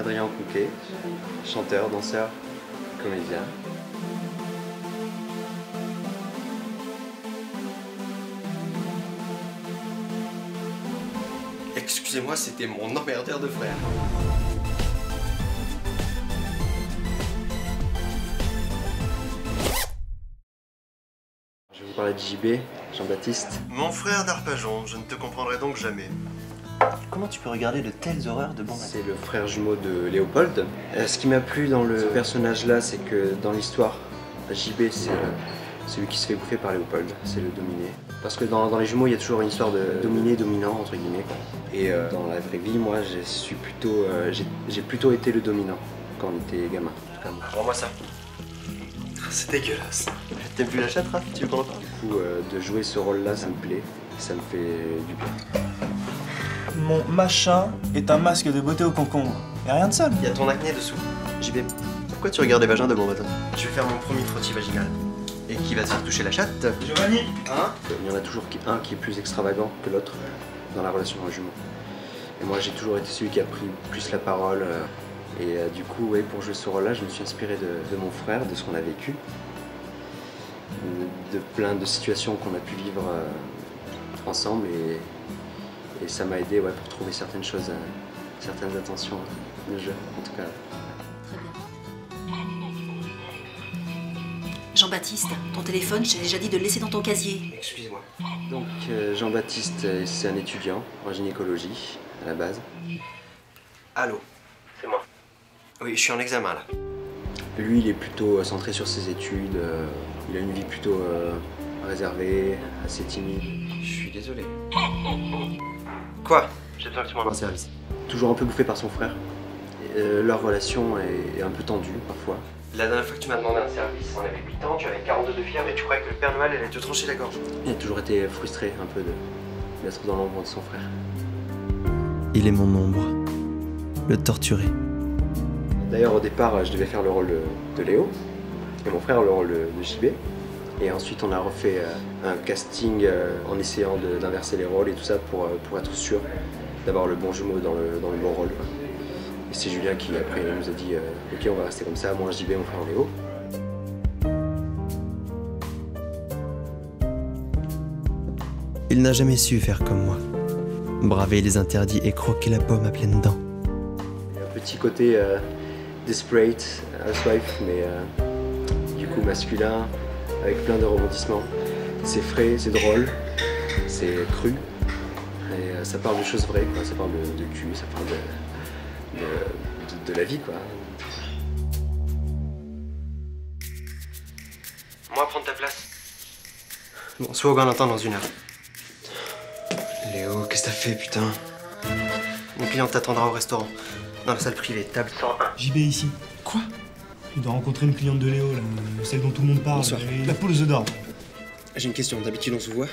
Adrien Couquet, chanteur, danseur, comédien. Excusez-moi, c'était mon emmerdeur de frère. Je vais vous parler de JB, Jean-Baptiste. Mon frère d'Arpajon, je ne te comprendrai donc jamais. Comment tu peux regarder de telles horreurs de bon matin? C'est le frère jumeau de Léopold. Ce qui m'a plu dans ce personnage-là, c'est que dans l'histoire, JB, c'est celui qui se fait bouffer par Léopold, c'est le dominé. Parce que dans les jumeaux, il y a toujours une histoire de dominé-dominant, entre guillemets. Et dans la vraie vie, moi, j'ai plutôt été le dominant quand on était gamin. Rends-moi ça. C'est dégueulasse. T'aimes plus la chatte, Raph? Tu veux qu'on en parle? Du coup, de jouer ce rôle-là, ça me plaît, ça me fait du bien. Mon machin est un masque de beauté au concombre. Y'a rien de sale. Il y a ton acné dessous. JB, pourquoi tu regardes des vagins de bon matin? Je vais faire mon premier frottis vaginal. Et qui va te faire toucher la chatte? Giovanni. Hein? Il y en a toujours un qui est plus extravagant que l'autre dans la relation en jumeau. Et moi, j'ai toujours été celui qui a pris plus la parole. Et du coup, ouais, pour jouer ce rôle-là, je me suis inspiré de mon frère, de ce qu'on a vécu, de plein de situations qu'on a pu vivre ensemble. Et ça m'a aidé, ouais, pour trouver certaines choses, certaines intentions de jeu, en tout cas. Très bien. Jean-Baptiste, ton téléphone, je t'ai déjà dit de le laisser dans ton casier. Excusez-moi. Donc, Jean-Baptiste, c'est un étudiant en gynécologie, à la base. Allô? C'est moi. Oui, je suis en examen, là. Lui, il est plutôt centré sur ses études, il a une vie plutôt réservée, assez timide. Je suis désolé. Quoi? J'ai besoin que tu m'en un service. Toujours un peu bouffé par son frère. Leur relation est un peu tendue, parfois. La dernière fois que tu m'as demandé un service, on avait 8 ans, tu avais 42 de fièvre et tu croyais que le Père Noël allait te trancher la gorge. Il a toujours été frustré un peu d'être dans l'ombre de son frère. Il est mon ombre, le torturé. D'ailleurs, au départ, je devais faire le rôle de Léo, et mon frère le rôle de JB. Et ensuite, on a refait un casting en essayant d'inverser les rôles et tout ça pour être sûr d'avoir le bon jumeau dans le bon rôle. Et c'est Julien qui, après, nous a dit ok, on va rester comme ça, moi JB, mon frère Léo. Il n'a jamais su faire comme moi, braver les interdits et croquer la pomme à pleines dents. Il y a un petit côté desperate, housewife, mais du coup masculin, avec plein de rebondissements. C'est frais, c'est drôle, c'est cru, et ça parle de choses vraies, quoi. Ça parle de cul, ça parle de la vie, quoi. Moi, prendre ta place. Bon, sois au Galantin dans 1 heure. Léo, qu'est-ce que t'as fait, putain? Mon client t'attendra au restaurant, dans la salle privée, table 101. JB ici. Quoi? Tu dois rencontrer une cliente de Léo, là, celle dont tout le monde parle. Bonsoir. La poule aux œufs d'or. J'ai une question, d'habitude on se voit?